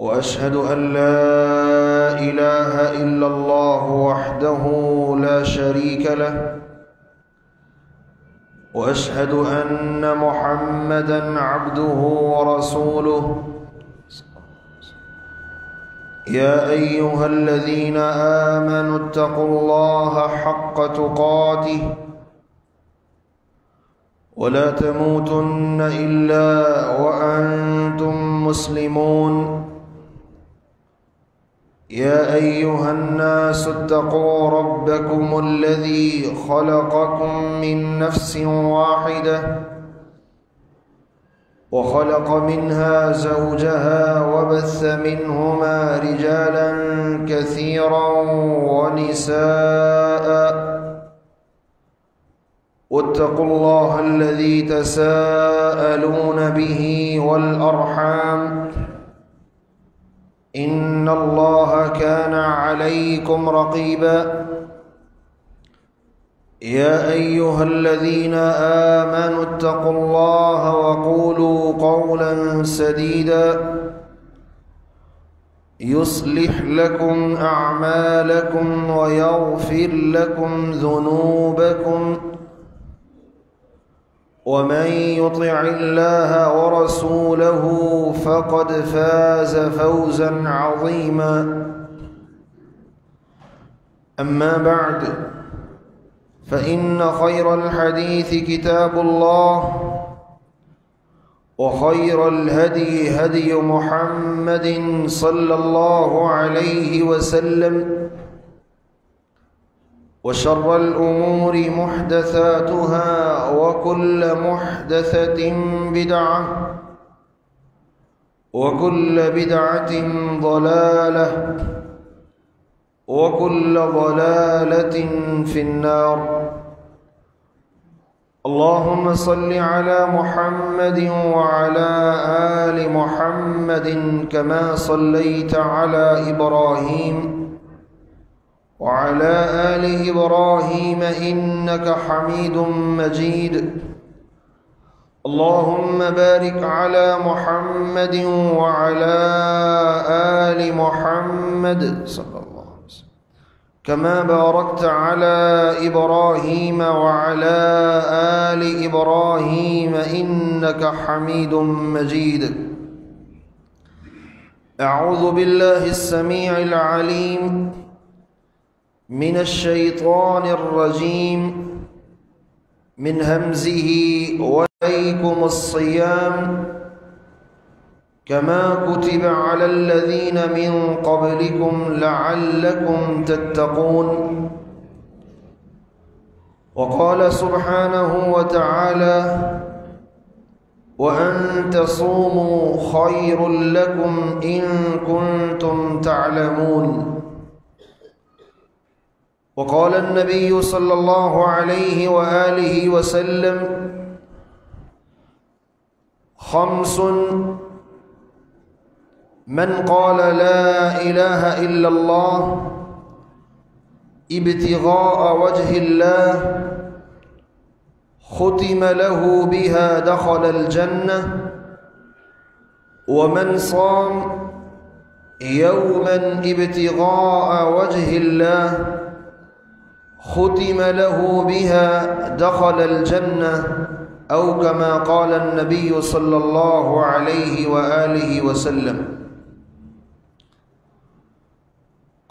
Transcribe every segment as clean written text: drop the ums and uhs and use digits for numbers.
وأشهد أن لا إله إلا الله وحده لا شريك له وأشهد أن محمدا عبده ورسوله يا أيها الذين آمنوا اتقوا الله حق تقاته ولا تموتن إلا وأنتم مسلمون يا أيها الناس اتقوا ربكم الذي خلقكم من نفس واحدة وخلق منها زوجها وبث منهما رجالا كثيرا ونساء واتقوا الله الذي تساءلون به والأرحام إن الله كان عليكم رقيبا يا أيها الذين آمنوا اتقوا الله وقولوا قولا سديدا يصلح لكم أعمالكم ويغفر لكم ذنوبكم ومن يطع الله ورسوله فقد فاز فوزا عظيما أما بعد فإن خير الحديث كتاب الله وخير الهدي هدي محمد صلى الله عليه وسلم وشر الأمور محدثاتها وكل محدثة بدعة وكل بدعة ضلالة وكل ضلالة في النار اللهم صل على محمد وعلى آل محمد كما صليت على إبراهيم وعلى آل إبراهيم إنك حميد مجيد اللهم بارك على محمد وعلى آل محمد صلى الله عليه وسلم كما باركت على إبراهيم وعلى آل إبراهيم إنك حميد مجيد أعوذ بالله السميع العليم من الشيطان الرجيم من همزه وعليكم الصيام كما كتب على الذين من قبلكم لعلكم تتقون وقال سبحانه وتعالى وأن تصوموا خير لكم إن كنتم تعلمون وقال النبي صلى الله عليه وآله وسلم خمس من قال لا إله إلا الله ابتغاء وجه الله ختم له بها دخل الجنة ومن صام يوما ابتغاء وجه الله ختم له بها دخل الجنة أو كما قال النبي صلى الله عليه وآله وسلم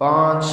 5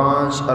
5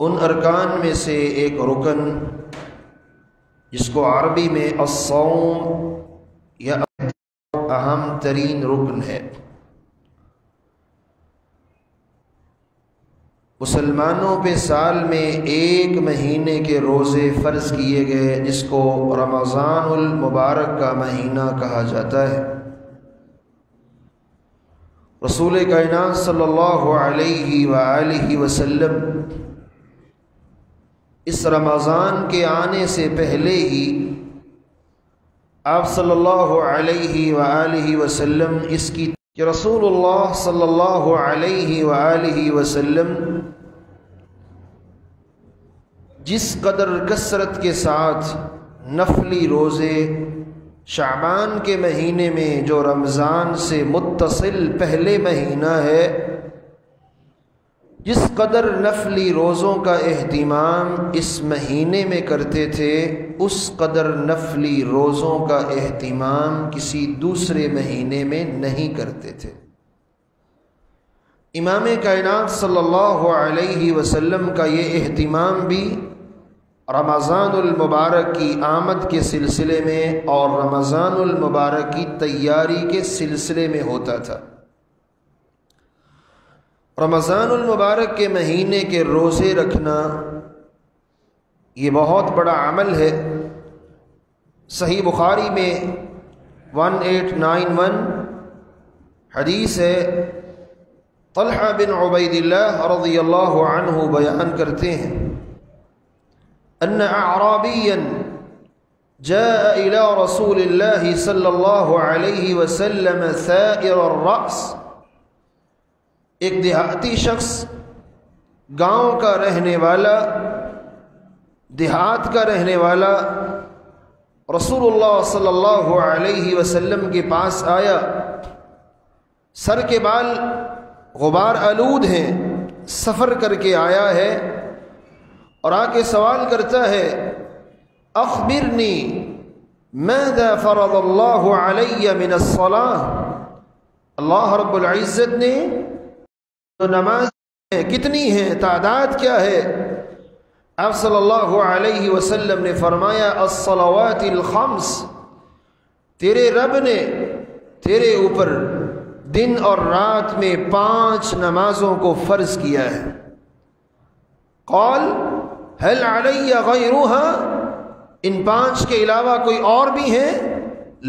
ان ارکان میں سے ایک رکن جس کو عربی میں الصوم یا اہم ترین رکن ہے، مسلمانوں پہ سال میں ایک مہینے کے روزے فرض کیے گئے جس کو رمضان المبارک کا مہینہ کہا جاتا ہے۔ رسول کائنات صلی اللہ علیہ وآلہ وسلم اس رمضان کے آنے سے پہلے ہی آپ صلی اللہ علیہ وآلہ وسلم اس کی کہ رسول اللہ صلی اللہ علیہ وآلہ وسلم جس قدر کثرت کے ساتھ نفلی روزے شعبان کے مہینے میں جو رمضان سے متصل پہلے مہینہ ہے، جس قدر نفلی روزوں کا اہتمام اس مہینے میں کرتے تھے، اس قدر نفلی روزوں کا اہتمام کسی دوسرے مہینے میں نہیں کرتے تھے۔ امام کائنات صلی اللہ علیہ وسلم کا یہ اہتمام بھی رمضان المبارک کی آمد کے سلسلے میں اور رمضان المبارک کی تیاری کے سلسلے میں ہوتا تھا۔ رمضان المبارک کے مہینے کے روزے رکھنا یہ بہت بڑا عمل ہے۔ صحیح بخاری میں 1891 حدیث ہے، طلحہ بن عبید اللہ رضی اللہ عنہ بیان کرتے ہیں، ان اعرابیا جاء الى رسول اللہ صلی اللہ علیہ وسلم ثائر الرأس، ایک دیہاتی شخص، گاؤں کا رہنے والا، دیہات کا رہنے والا رسول اللہ صلی اللہ علیہ وسلم کے پاس آیا، سر کے بال غبار آلود ہیں، سفر کر کے آیا ہے اور آ کے سوال کرتا ہے، اخبرنی ماذا فرض اللہ علی من الصلاة، اللہ رب العزت نے نماز کتنی ہیں، تعداد کیا ہے؟ آپ صلی اللہ علیہ وسلم نے فرمایا، الصلوات الخمس، تیرے رب نے تیرے اوپر دن اور رات میں 5 نمازوں کو فرض کیا ہے۔ قال هل علی غیرها، ان 5 کے علاوہ کوئی اور بھی ہیں؟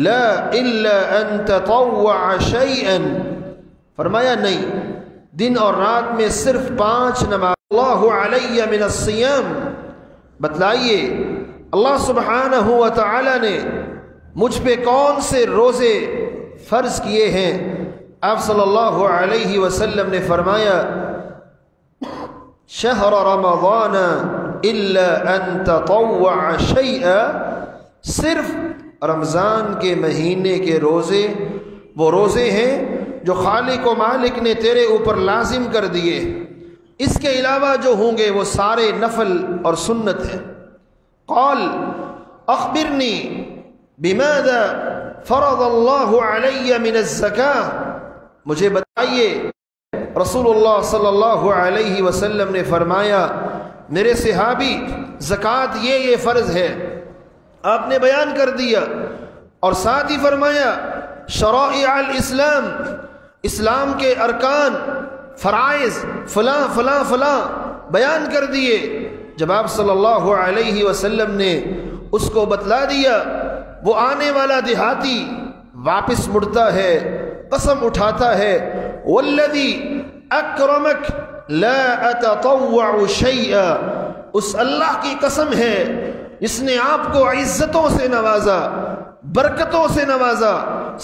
لا الا ان تطوع شیئا، فرمایا نہیں، دن اور رات میں صرف 5 نماز۔ اللہ علی من الصیام، بتلائیے اللہ سبحانہ و تعالی نے مجھ پہ کون سے روزے فرض کیے ہیں؟ آپ صلی اللہ علیہ وسلم نے فرمایا، شہر رمضان الا ان تطوع شیئا، صرف رمضان کے مہینے کے روزے وہ روزے ہیں جو خالق و مالک نے تیرے اوپر لازم کر دیے، اس کے علاوہ جو ہوں گے وہ سارے نفل اور سنت ہیں۔ قال اخبرنی بماذا فرض اللہ علی من الزکاة، مجھے بتائیے۔ رسول اللہ صلی اللہ علیہ وسلم نے فرمایا، میرے صحابی، زکوٰۃ یہ فرض ہے، آپ نے بیان کر دیا، اور ساتھ ہی فرمایا شرائع الاسلام، اسلام کے ارکان، فرائض، فلاں فلاں فلاں بیان کر دیے۔ جب آپ صلی اللہ علیہ وسلم نے اس کو بتلا دیا، وہ آنے والا دیہاتی واپس مڑتا ہے، قسم اٹھاتا ہے، والذی اکرمک لا اتطوع شیئا، اس اللہ کی قسم ہے جس نے آپ کو عزتوں سے نوازا، برکتوں سے نوازا،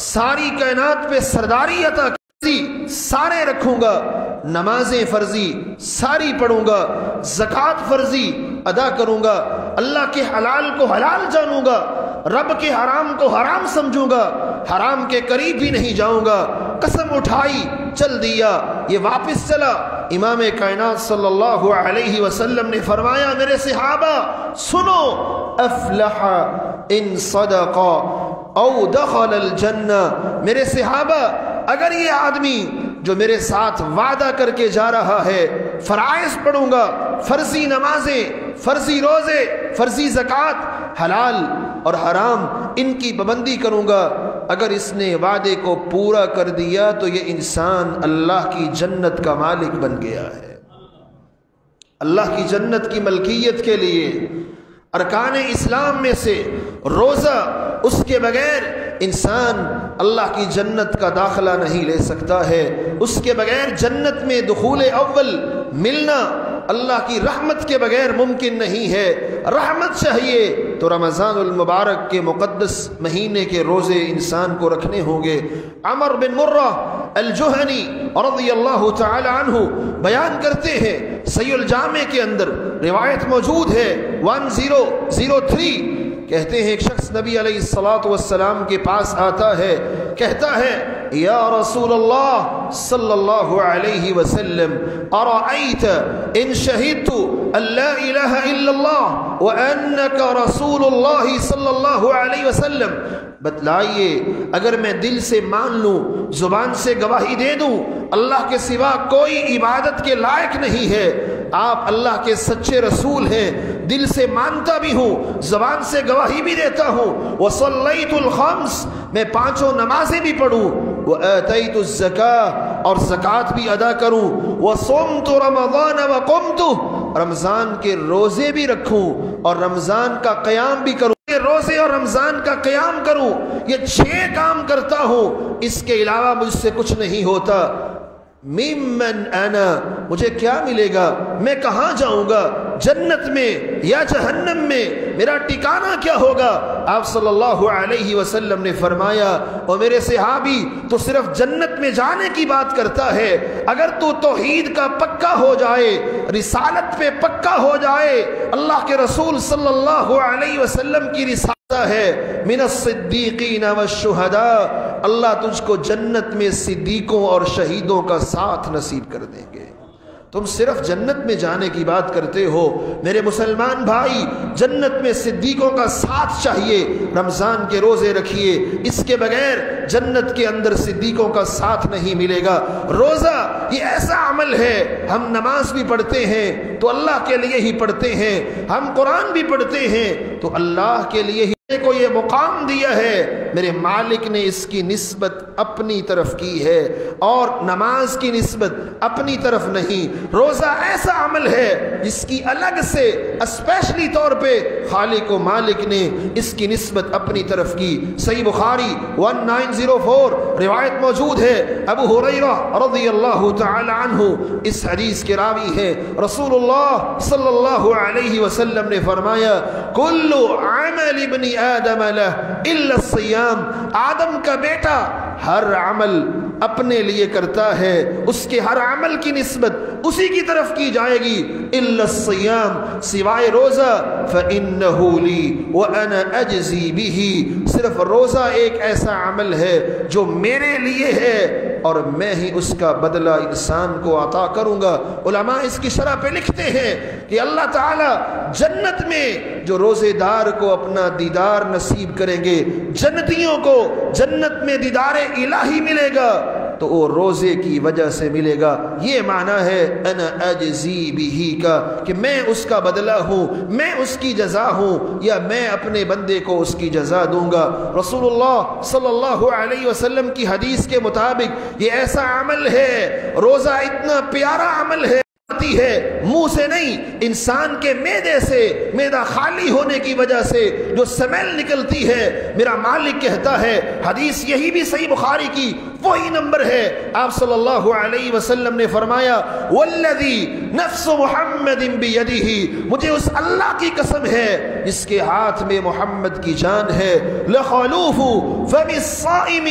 ساری کائنات پہ سرداری عطا کی، سارے رکھوں گا، نمازیں فرضی ساری پڑھوں گا، زکوٰۃ فرضی ادا کروں گا، اللہ کے حلال کو حلال جانوں گا، رب کے حرام کو حرام سمجھوں گا، حرام کے قریب بھی نہیں جاؤں گا، قسم اٹھائی، چل دیا، یہ واپس چلا۔ امام کائنات صلی اللہ علیہ وسلم نے فرمایا، میرے صحابہ سنو، افلح ان صدق او دخل الجنہ، میرے صحابہ اگر یہ آدمی جو میرے ساتھ وعدہ کر کے جا رہا ہے، فرائض پڑھوں گا، فرضی نمازیں، فرضی روزے، فرضی زکوٰۃ، حلال اور حرام ان کی پابندی کروں گا، اگر اس نے وعدے کو پورا کر دیا تو یہ انسان اللہ کی جنت کا مالک بن گیا ہے۔ اللہ کی جنت کی ملکیت کے لیے ارکان اسلام میں سے روزہ، اس کے بغیر انسان اللہ کی جنت کا داخلہ نہیں لے سکتا ہے، اس کے بغیر جنت میں دخول اول ملنا اللہ کی رحمت کے بغیر ممکن نہیں ہے۔ رحمت چاہیے تو رمضان المبارک کے مقدس مہینے کے روزے انسان کو رکھنے ہوں گے۔ عمر بن مرہ الجہنی رضی اللہ تعالی عنہ بیان کرتے ہیں، صحیح الجامع کے اندر روایت موجود ہے 1003، کہتے ہیں ایک شخص نبی علیہ الصلوۃ والسلام کے پاس آتا ہے، کہتا ہے یا رسول اللہ صلی اللہ علیہ وسلم ارأیت ان شہدت ان لا الہ الا اللہ وانک رسول اللہ صلی اللہ علیہ وسلم، بتلائیے اگر میں دل سے مان لوں، زبان سے گواہی دے دوں اللہ کے سوا کوئی عبادت کے لائق نہیں ہے، آپ اللہ کے سچے رسول ہیں، دل سے مانتا بھی ہوں، زبان سے گواہی بھی دیتا ہوں، وصلیت الخمس، میں پانچوں نمازیں بھی پڑھوں، وآتیت الزکاة، اور زکوٰۃ بھی ادا کروں، وصمت رمضان وقمت، رمضان کے روزے بھی رکھوں اور رمضان کا قیام بھی کروں، روزے اور رمضان کا قیام کروں، یہ 6 کام کرتا ہوں، اس کے علاوہ مجھ سے کچھ نہیں ہوتا، ممن انا، مجھے کیا ملے گا، میں کہاں جاؤں گا، جنت میں یا جہنم میں، میرا ٹھکانہ کیا ہوگا؟ آپ صلی اللہ علیہ وسلم نے فرمایا، اور میرے صحابی تو صرف جنت میں جانے کی بات کرتا ہے، اگر تو توحید کا پکا ہو جائے، رسالت پہ پکا ہو جائے، اللہ کے رسول صلی اللہ علیہ وسلم کی رسالت ہے، من الصدیقین والشہداء، اللہ تجھ کو جنت میں صدیقوں اور شہیدوں کا ساتھ نصیب کر دیں گے۔ تم صرف جنت میں جانے کی بات کرتے ہو، میرے مسلمان بھائی، جنت میں صدیقوں کا ساتھ چاہیے، رمضان کے روزے رکھیے، اس کے بغیر جنت کے اندر صدیقوں کا ساتھ نہیں ملے گا۔ روزہ یہ ایسا عمل ہے، ہم نماز بھی پڑھتے ہیں تو اللہ کے لیے ہی پڑھتے ہیں، ہم قرآن بھی پڑھتے ہیں تو اللہ کے لیے ہی کو یہ مقام دیا ہے، میرے مالک نے اس کی نسبت اپنی طرف کی ہے اور نماز کی نسبت اپنی طرف نہیں۔ روزہ ایسا عمل ہے جس کی الگ سے اسپیشلی طور پہ خالق و مالک نے اس کی نسبت اپنی طرف کی۔ صحیح بخاری 1904 روایت موجود ہے، ابو ہریرہ رضی اللہ تعالی عنہ اس حدیث کے راوی ہیں، رسول اللہ صلی اللہ علیہ وسلم نے فرمایا، کل عمل ابن آدم لہ الا الصیام، آدم کا بیٹا ہر عمل اپنے لیے کرتا ہے، اس کے ہر عمل کی نسبت اسی کی طرف کی جائے گی، الا الصیام، سوائے روزہ، فإنہ لی وأنا اجزی بہ، صرف روزہ ایک ایسا عمل ہے جو میرے لیے ہے اور میں ہی اس کا بدلہ انسان کو عطا کروں گا۔ علماء اس کی شرح پہ لکھتے ہیں کہ اللہ تعالی جنت میں جو روزے دار کو اپنا دیدار نصیب کریں گے، جنتیوں کو جنت میں دیدار الہی ملے گا تو وہ روزے کی وجہ سے ملے گا۔ یہ معنی ہے انا اجزی بہ کا، کہ میں اس کا بدلہ ہوں، میں اس کی جزا ہوں، یا میں اپنے بندے کو اس کی جزا دوں گا۔ رسول اللہ صلی اللہ علیہ وسلم کی حدیث کے مطابق یہ ایسا عمل ہے، روزہ اتنا پیارا عمل ہے منہ سے نہیں، انسان کے معدے سے، معدہ خالی ہونے کی وجہ سے جو سمیل نکلتی ہے، میرا مالک کہتا ہے، حدیث یہی بھی صحیح بخاری کی وہی نمبر ہے، آپ صلی اللہ علیہ وسلم نے فرمایا، والذی نفس محمد بیدہ، مجھے اس اللہ کی قسم ہے جس کے ہاتھ میں محمد کی جان ہے، لخلوف فم الصائم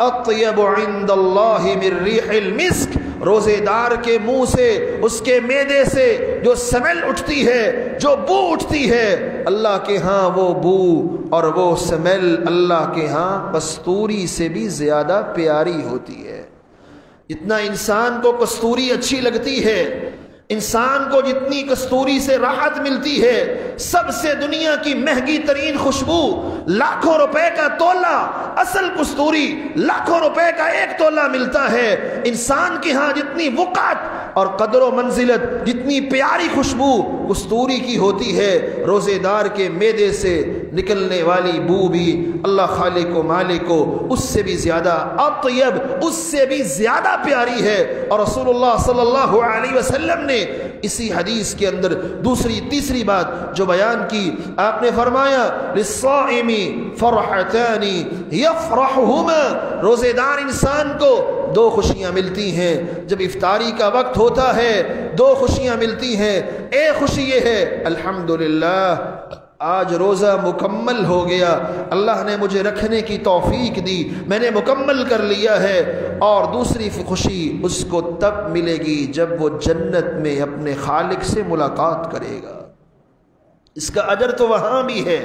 اطیب عند اللہ من ریح المسک، روزے دار کے منہ سے، اس کے معدے سے جو سمیل اٹھتی ہے، جو بو اٹھتی ہے، اللہ کے ہاں وہ بو اور وہ سمیل اللہ کے ہاں کستوری سے بھی زیادہ پیاری ہوتی ہے۔ جتنا انسان کو کستوری اچھی لگتی ہے، انسان کو جتنی کستوری سے راحت ملتی ہے، سب سے دنیا کی مہنگی ترین خوشبو، لاکھوں روپے کا تولہ، اصل کستوری لاکھوں روپے کا ایک تولہ ملتا ہے۔ انسان کے ہاں جتنی وقعت اور قدر و منزلت، جتنی پیاری خوشبو کستوری کی ہوتی ہے، روزے دار کے معدے سے نکلنے والی بو بھی اللہ خالق و مالک کو اس سے بھی زیادہ اطیب، اس سے بھی زیادہ پیاری ہے۔ اور رسول اللہ صلی اللہ علیہ وسلم نے اسی حدیث کے اندر دوسری تیسری بات جو بیان کی، آپ نے فرمایا للصائم فرحتان یفرحہما، روزے دار انسان کو دو خوشیاں ملتی ہیں جب افطاری کا وقت ہوتا ہے، دو خوشیاں ملتی ہیں۔ ایک خوشی یہ ہے الحمدللہ آج روزہ مکمل ہو گیا، اللہ نے مجھے رکھنے کی توفیق دی، میں نے مکمل کر لیا ہے۔ اور دوسری خوشی اس کو تب ملے گی جب وہ جنت میں اپنے خالق سے ملاقات کرے گا۔ اس کا اجر تو وہاں بھی ہے،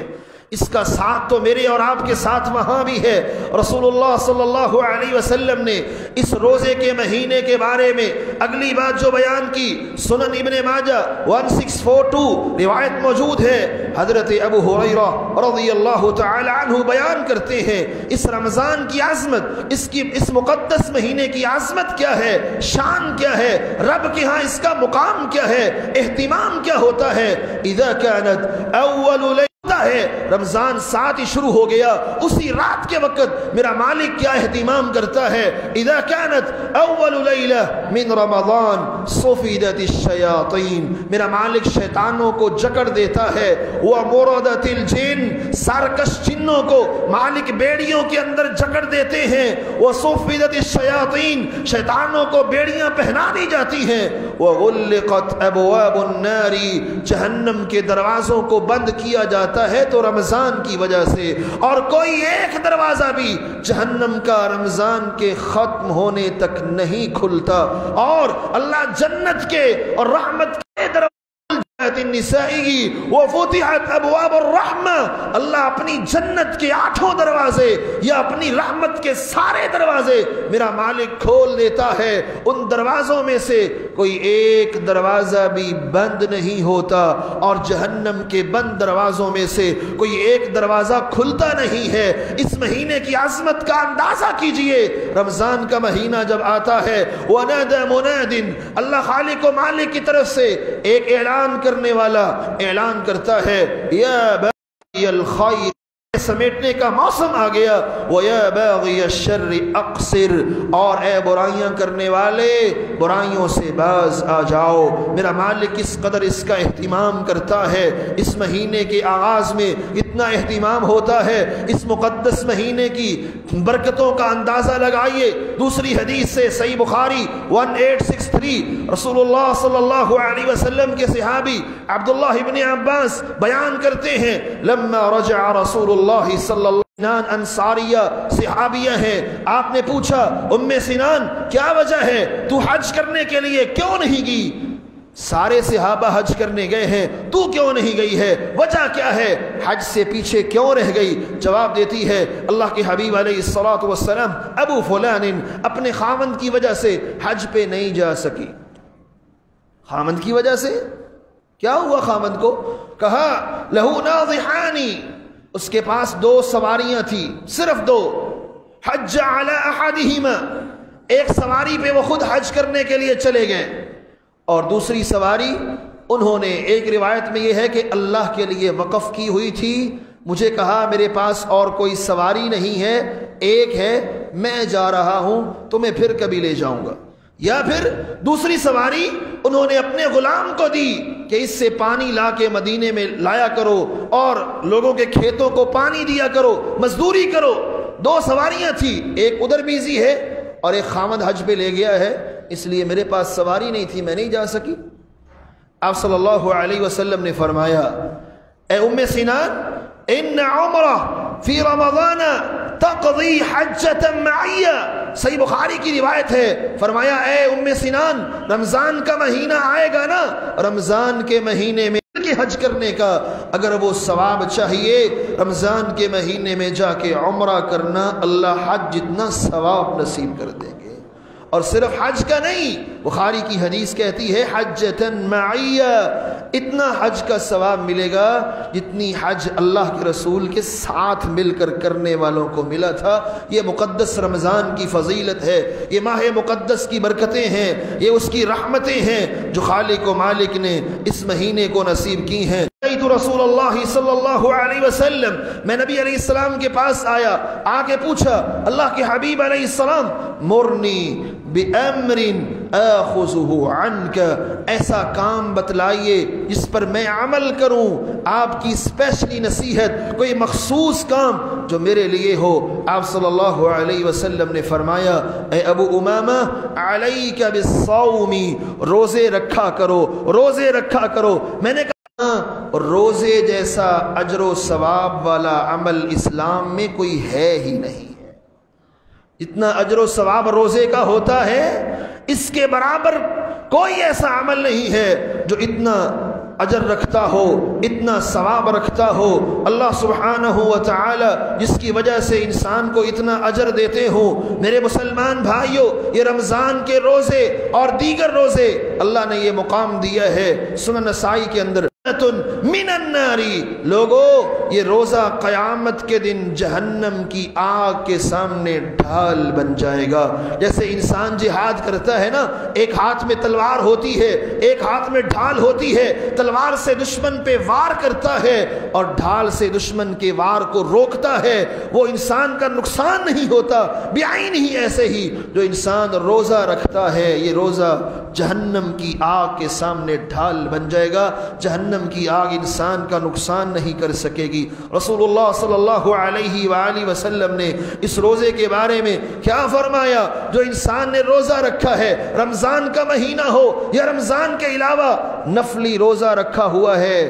اس کا ساتھ تو میرے اور آپ کے ساتھ وہاں بھی ہے۔ رسول اللہ صلی اللہ علیہ وسلم نے اس روزے کے مہینے کے بارے میں اگلی بات جو بیان کی، سنن ابن ماجہ 1642 روایت موجود ہے، حضرت ابو ہریرہ رضی اللہ تعالی عنہ بیان کرتے ہیں اس رمضان کی عظمت، اس مقدس مہینے کی عظمت کیا ہے، شان کیا ہے، رب کے ہاں اس کا مقام کیا ہے، اہتمام کیا ہوتا ہے۔ اذا كانت اول ہے رمضان ساتھ ہی شروع ہو گیا، اسی رات کے وقت میرا مالک کیا اہتمام کرتا ہے۔ اذا كانت اول لیلہ من رمضان صفدت الشیاطین، میرا مالک شیطانوں کو جکڑ دیتا ہے۔ ومردت الجن، سارکش جنوں کو مالک بیڑیوں کے اندر جکڑ دیتے ہیں۔ وصفدت الشیاطین، شیطانوں کو بیڑیاں پہنا دی جاتی ہیں۔ وغلقت ابواب النار، جہنم کے دروازوں کو بند کیا جاتا ہے تو رمضان کی وجہ سے، اور کوئی ایک دروازہ بھی جہنم کا رمضان کے ختم ہونے تک نہیں کھلتا، اور اللہ جنت کے اور رحمت کے دروازے النسائی وفتحت ابواب الرحمہ، اللہ اپنی جنت کے 8 دروازے یا اپنی رحمت کے سارے دروازے میرا مالک کھول دیتا ہے۔ ان دروازوں میں سے کوئی ایک دروازہ بھی بند نہیں ہوتا، اور جہنم کے بند دروازوں میں سے کوئی ایک دروازہ کھلتا نہیں ہے۔ اس مہینے کی عظمت کا اندازہ کیجئے، رمضان کا مہینہ جب آتا ہے، وَنَادَى مُنَادٍ، اللہ خالق و مالک کی طرف سے ایک اعلان کرنے والا اعلان کرتا ہے، یا باغی الخیر، سمیٹنے کا موسم آ گیا، وَيَا بَاغِيَ الشَّرِّ أَقْصِرْ، اور اے برائیاں کرنے والے برائیوں سے باز آ جاؤ۔ میرا مالک کس قدر اس کا اہتمام کرتا ہے، اس مہینے کے آغاز میں اتنا اہتمام ہوتا ہے۔ اس مقدس مہینے کی برکتوں کا اندازہ لگائیے۔ دوسری حدیث سے صحیح بخاری 1863 رسول اللہ صلی اللہ علیہ وسلم کے صحابی عبداللہ ابن عباس بیان کرتے ہیں، لما رجع رسول اللہ صلی اللہ سنان انصاریہ صحابیہ ہیں، آپ نے پوچھا ام سنان کیا وجہ ہے تو حج کرنے کے لیے کیوں نہیں گئی؟ سارے صحابہ حج کرنے گئے ہیں، تو کیوں نہیں گئی ہے؟ وجہ کیا ہے؟ حج سے پیچھے کیوں رہ گئی؟ جواب دیتی ہے اللہ کے حبیب علیہ الصلوۃ والسلام، ابو فلان اپنے خاوند کی وجہ سے حج پہ نہیں جا سکی۔ خاوند کی وجہ سے کیا ہوا؟ خاوند کو کہا لہو ناضحانی، اس کے پاس 2 سواریاں تھی، صرف 2، حج علی احدہما، ایک سواری پہ وہ خود حج کرنے کے لیے چلے گئے، اور دوسری سواری انہوں نے، ایک روایت میں یہ ہے کہ اللہ کے لیے وقف کی ہوئی تھی، مجھے کہا میرے پاس اور کوئی سواری نہیں ہے، ایک ہے، میں جا رہا ہوں، تمہیں پھر کبھی لے جاؤں گا۔ یا پھر دوسری سواری انہوں نے اپنے غلام کو دی کہ اس سے پانی لا کے مدینے میں لایا کرو اور لوگوں کے کھیتوں کو پانی دیا کرو، مزدوری کرو۔ 2 سواریاں تھی، ایک ادھر بیزی ہے اور ایک خاوند حج پہ لے گیا ہے، اس لیے میرے پاس سواری نہیں تھی، میں نہیں جا سکی۔ آپ صلی اللہ علیہ وسلم نے فرمایا، اے ام سنان، ان عمرہ فی رمضان تقضی حجۃ معیہ، صحیح بخاری کی روایت ہے، فرمایا اے ام سنان، رمضان کا مہینہ آئے گا نا، رمضان کے مہینے میں حج کرنے کا اگر وہ ثواب چاہیے، رمضان کے مہینے میں جا کے عمرہ کرنا، اللہ حج جتنا ثواب نصیب کر دیں گے۔ اور صرف حج کا نہیں، بخاری کی حدیث کہتی ہے حجتن معیہ، اتنا حج کا ثواب ملے گا جتنی حج اللہ کے رسول کے ساتھ مل کر کرنے والوں کو ملا تھا۔ یہ مقدس رمضان کی فضیلت ہے، یہ ماہ مقدس کی برکتیں ہیں، یہ اس کی رحمتیں ہیں جو خالق و مالک نے اس مہینے کو نصیب کی ہیں۔ رسول اللہ صلی اللہ علیہ وسلم، میں نبی علیہ السلام کے پاس آیا، آ کے پوچھا اللہ کے حبیب علیہ السلام مرنی بِأَمْرٍ آخُذُهُ عَنْكَ، ایسا کام بتلائیے جس پر میں عمل کروں، آپ کی اسپیشلی نصیحت، کوئی مخصوص کام جو میرے لیے ہو۔ آپ صلی اللہ علیہ وسلم نے فرمایا اے ابو امامہ علیک بالصوم، روزے رکھا کرو، روزے رکھا کرو۔ میں نے کہا اور روزے جیسا اجر و ثواب والا عمل اسلام میں کوئی ہے ہی نہیں ہے۔ جتنا اجر و ثواب روزے کا ہوتا ہے اس کے برابر کوئی ایسا عمل نہیں ہے جو اتنا اجر رکھتا ہو، اتنا ثواب رکھتا ہو۔ اللہ سبحانہ و تعالی جس کی وجہ سے انسان کو اتنا اجر دیتے ہوں۔ میرے مسلمان بھائیوں، یہ رمضان کے روزے اور دیگر روزے اللہ نے یہ مقام دیا ہے۔ سنن نسائی کے اندر من الناری، لوگوں یہ روزہ قیامت کے دن جہنم کی آگ کے سامنے ڈھال بن جائے گا۔ جیسے انسان جہاد کرتا ہے نا، ایک ہاتھ میں تلوار ہوتی ہے، ایک ہاتھ میں ڈھال ہوتی ہے، تلوار سے دشمن پہ وار کرتا ہے اور ڈھال سے دشمن کے وار کو روکتا ہے، وہ انسان کا نقصان نہیں ہوتا۔ بعین ہی ایسے ہی جو انسان روزہ رکھتا ہے، یہ روزہ جہنم کی آگ کے سامنے ڈھال بن جائے گا، جہنم کی آگ انسان کا نقصان نہیں کر سکے گی۔ رسول اللہ صلی اللہ علیہ وآلہ وسلم نے اس روزے کے بارے میں کیا فرمایا؟ جو انسان نے روزہ رکھا ہے، رمضان کا مہینہ ہو یا رمضان کے علاوہ نفلی روزہ رکھا ہوا ہے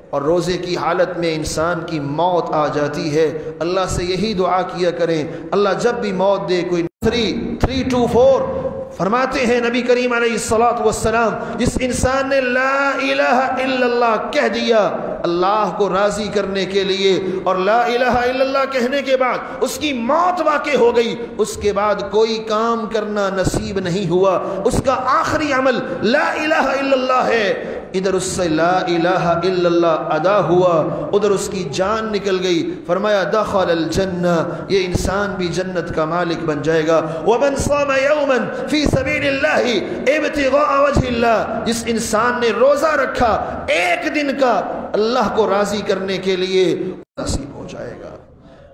اور روزے کی حالت میں انسان کی موت آ جاتی ہے، اللہ سے یہی دعا کیا کریں اللہ جب بھی موت دے کوئی 3:4 فرماتے ہیں نبی کریم علیہ الصلوۃ والسلام، جس انسان نے لا الہ الا اللہ کہہ دیا اللہ کو راضی کرنے کے لیے، اور لا الہ الا اللہ کہنے کے بعد اس کی موت واقع ہو گئی، اس کے بعد کوئی کام کرنا نصیب نہیں ہوا، اس کا آخری عمل لا الہ الا اللہ ہے، ادھر اس سے لا الہ الا اللہ ادا ہوا، ادھر اس کی جان نکل گئی، فرمایا دخل الجنہ، یہ انسان بھی جنت کا مالک بن جائے گا۔ ومن صام یوما فی سبیل اللہ ابتغاء وجہ اللہ، جس انسان نے روزہ رکھا ایک دن کا اللہ کو راضی کرنے کے لیے، نصیب ہو جائے گا۔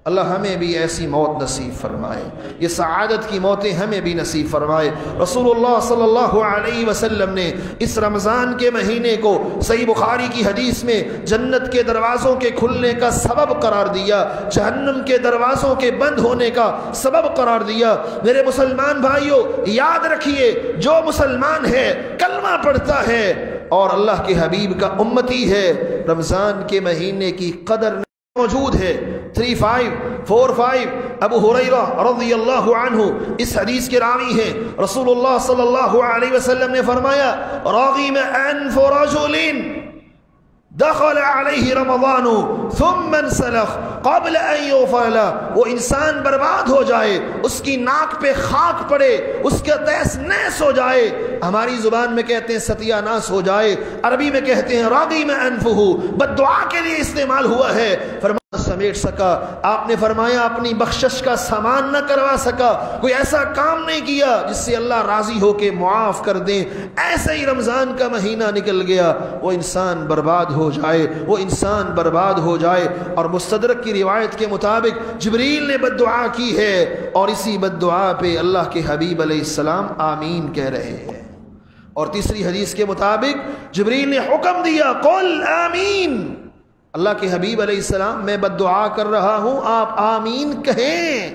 اللہ ہمیں بھی ایسی موت نصیب فرمائے، یہ سعادت کی موتیں ہمیں بھی نصیب فرمائے۔ رسول اللہ صلی اللہ علیہ وسلم نے اس رمضان کے مہینے کو صحیح بخاری کی حدیث میں جنت کے دروازوں کے کھلنے کا سبب قرار دیا، جہنم کے دروازوں کے بند ہونے کا سبب قرار دیا۔ میرے مسلمان بھائیوں، یاد رکھیے جو مسلمان ہے، کلمہ پڑھتا ہے اور اللہ کے حبیب کا امتی ہے، رمضان کے مہینے کی قدر موجود ہے۔ 3545 ابو ہریرہ رضی اللہ عنہ اس حدیث کے راوی ہیں، رسول اللہ صلی اللہ علیہ وسلم نے فرمایا راغم انف رجل دخل علیہ رمضان ثم انسلخ قبل ان یغفر له، وہ انسان برباد ہو جائے، اس کی ناک پہ خاک پڑے، اس کا تیس نیس ہو جائے، ہماری زبان میں کہتے ہیں ستیہ ناس ہو جائے، عربی میں کہتے ہیں راغم انفہ، بد دعا کے لیے استعمال ہوا ہے۔ فرمایا سمیٹ سکا، آپ نے فرمایا اپنی بخشش کا سامان نہ کروا سکا، کوئی ایسا کام نہیں کیا جس سے اللہ راضی ہو کے معاف کر دیں، ایسے ہی رمضان کا مہینہ نکل گیا، وہ انسان برباد ہو جائے، وہ انسان برباد ہو جائے۔ اور مستدرک کی روایت کے مطابق جبریل نے بد دعا کی ہے اور اسی بد دعا پہ اللہ کے حبیب علیہ السلام آمین کہہ رہے ہیں۔ اور تیسری حدیث کے مطابق جبریل نے حکم دیا قل آمین، اللہ کے حبیب علیہ السلام میں بد دعا کر رہا ہوں، آپ آمین کہیں۔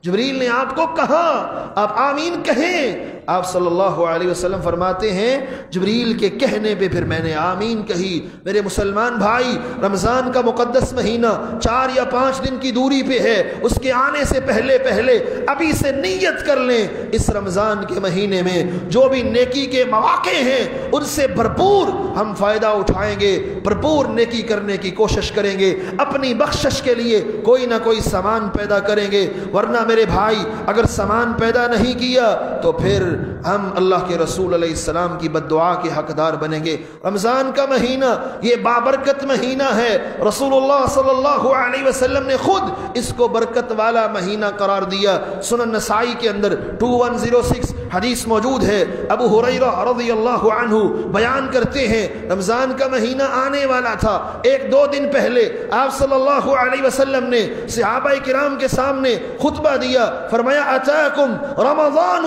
جبریل نے آپ کو کہا آپ آمین کہیں، آپ صلی اللہ علیہ وسلم فرماتے ہیں جبریل کے کہنے پہ پھر میں نے آمین کہی۔ میرے مسلمان بھائی، رمضان کا مقدس مہینہ 4 یا 5 دن کی دوری پہ ہے، اس کے آنے سے پہلے ابھی سے نیت کر لیں اس رمضان کے مہینے میں جو بھی نیکی کے مواقع ہیں ان سے بھرپور ہم فائدہ اٹھائیں گے، بھرپور نیکی کرنے کی کوشش کریں گے، اپنی بخشش کے لیے کوئی نہ کوئی سامان پیدا کریں گے، ورنہ میرے بھائی اگر سامان پیدا نہیں کیا تو پھر ہم اللہ کے رسول علیہ السلام کی بد دعا کے حقدار بنیں گے۔ رمضان کا مہینہ یہ بابرکت مہینہ ہے، رسول اللہ صلی اللہ علیہ وسلم نے خود اس کو برکت والا مہینہ قرار دیا۔ سنن نسائی کے اندر 2106 حدیث موجود ہے، ابو ہریرہ رضی اللہ عنہ بیان کرتے ہیں رمضان کا مہینہ آنے والا تھا، 1-2 دن پہلے آپ صلی اللہ علیہ وسلم نے صحابہ کرام کے سامنے خطبہ دیا، فرمایا اتاکم رمضان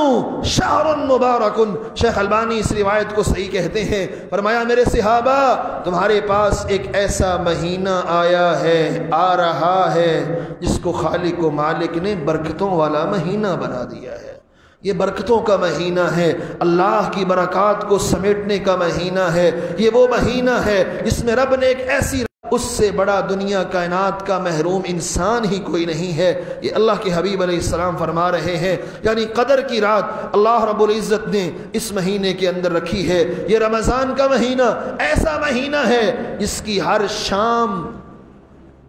شہر مبارک۔ شیخ البانی اس روایت کو صحیح کہتے ہیں، فرمایا میرے صحابہ تمہارے پاس ایک ایسا مہینہ آیا ہے، آ رہا ہے جس کو خالق و مالک نے برکتوں والا مہینہ بنا دیا ہے۔ یہ برکتوں کا مہینہ ہے، اللہ کی برکات کو سمیٹنے کا مہینہ ہے، یہ وہ مہینہ ہے جس میں رب نے ایک ایسی، اس سے بڑا دنیا کائنات کا محروم انسان ہی کوئی نہیں ہے۔ یہ اللہ کے حبیب علیہ السلام فرما رہے ہیں، یعنی قدر کی رات اللہ رب العزت نے اس مہینے کے اندر رکھی ہے۔ یہ رمضان کا مہینہ ایسا مہینہ ہے جس کی ہر شام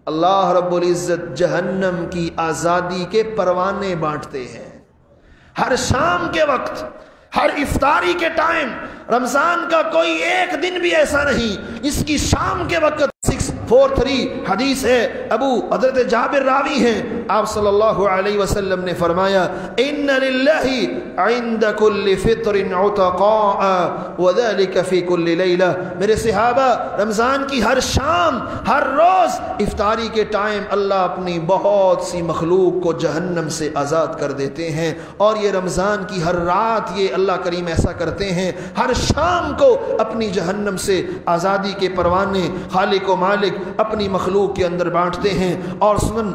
اللہ رب العزت جہنم کی آزادی کے پروانے بانٹتے ہیں۔ ہر شام کے وقت، ہر افطاری کے ٹائم، رمضان کا کوئی ایک دن بھی ایسا نہیں اس کی شام کے وقت 643 حدیث ہے، ابو حضرت جابر راوی ہیں، آپ صلی اللہ علیہ وسلم نے فرمایا ان للہ عند کل فطر عتقاء وذلك فی کل لیلہ۔ میرے صحابہ رمضان کی ہر شام، ہر روز افطاری کے ٹائم اللہ اپنی بہت سی مخلوق کو جہنم سے آزاد کر دیتے ہیں، اور یہ رمضان کی ہر رات یہ اللہ کریم ایسا کرتے ہیں، ہر شام کو اپنی جہنم سے آزادی کے پروانے خالق و مالک اپنی مخلوق کے اندر بانٹتے ہیں۔ اور سنن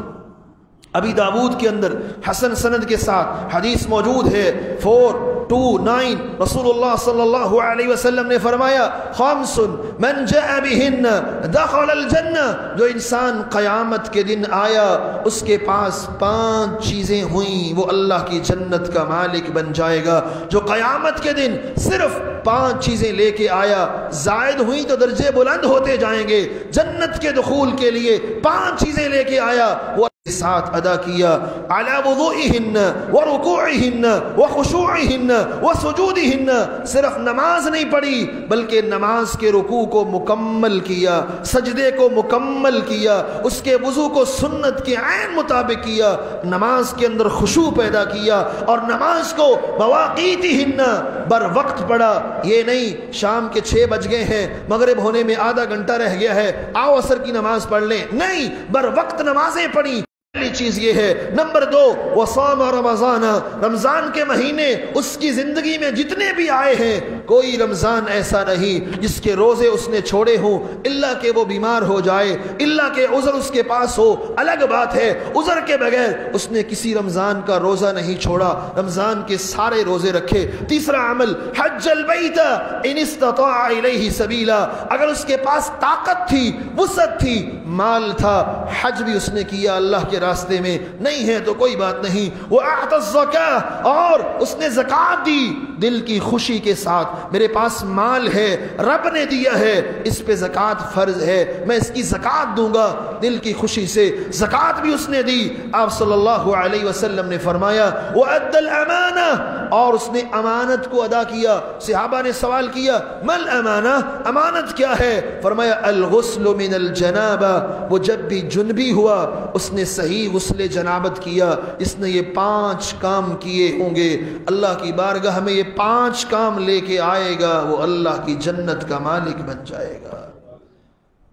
ابی داود کے اندر حسن سند کے ساتھ حدیث موجود ہے 429، رسول اللہ صلی اللہ علیہ وسلم نے فرمایا خمس من جاء بہن دخل الجنہ، جو انسان قیامت کے دن آیا اس کے پاس 5 چیزیں ہوئیں وہ اللہ کی جنت کا مالک بن جائے گا۔ جو قیامت کے دن صرف 5 چیزیں لے کے آیا، زائد ہوئی تو درجے بلند ہوتے جائیں گے، جنت کے دخول کے لیے 5 چیزیں لے کے آیا، وہ ساتھ ادا کیا، علی وضوئہن ورکوعہن وخشوعہن وسجودہن، صرف نماز نہیں پڑھی بلکہ نماز کے رکوع کو مکمل کیا، سجدے کو مکمل کیا، اس کے وضو کو سنت کے عین مطابق کیا، نماز کے اندر خشوع پیدا کیا، اور نماز کو مواقیتہن بر وقت پڑھا۔ یہ نہیں شام کے 6 بج گئے ہیں، مغرب ہونے میں آدھا گھنٹہ رہ گیا ہے، آؤ عصر کی نماز پڑھ لیں، نہیں، بر وقت نمازیں پڑھی۔ پہلی چیز یہ ہے۔ نمبر 2، وصام رمضان، رمضان کے مہینے اس کی زندگی میں جتنے بھی آئے ہیں کوئی رمضان ایسا نہیں جس کے روزے اس نے چھوڑے ہوں، الا کہ وہ بیمار ہو جائے، الا کہ عذر اس کے پاس ہو، الگ بات ہے، عذر کے بغیر اس نے کسی رمضان کا روزہ نہیں چھوڑا، رمضان کے سارے روزے رکھے۔ تیسرا عمل، حج البیت ان استطاع الیہ سبیلا، اگر اس کے پاس طاقت تھی، وسعت تھی، مال تھا، حج بھی اس نے کیا اللہ کے راستے میں، نہیں ہے تو کوئی بات نہیں۔ وَأَعْطَى الزَّكَاةَ، اور اس نے زکوٰۃ دی دل کی خوشی کے ساتھ، میرے پاس مال ہے، رب نے دیا ہے، اس پہ زکوٰۃ فرض ہے، میں اس کی زکوٰۃ دوں گا دل کی خوشی سے، زکوٰۃ بھی اس نے دی۔ آپ صلی اللہ علیہ وسلم نے فرمایا وَأَدَّى الْأَمَانَةَ، اور اس نے امانت کو ادا کیا۔ صحابہ نے سوال کیا مل امانہ، امانت کیا ہے؟ فرمایا الغسل من الجنابہ، وہ جب بھی جنبی ہوا اس نے صحیح غسل جنابت کیا، اس نے یہ 5 کام کیے ہوں گے، اللہ کی بارگاہ میں یہ 5 کام لے کے آئے گا، وہ اللہ کی جنت کا مالک بن جائے گا۔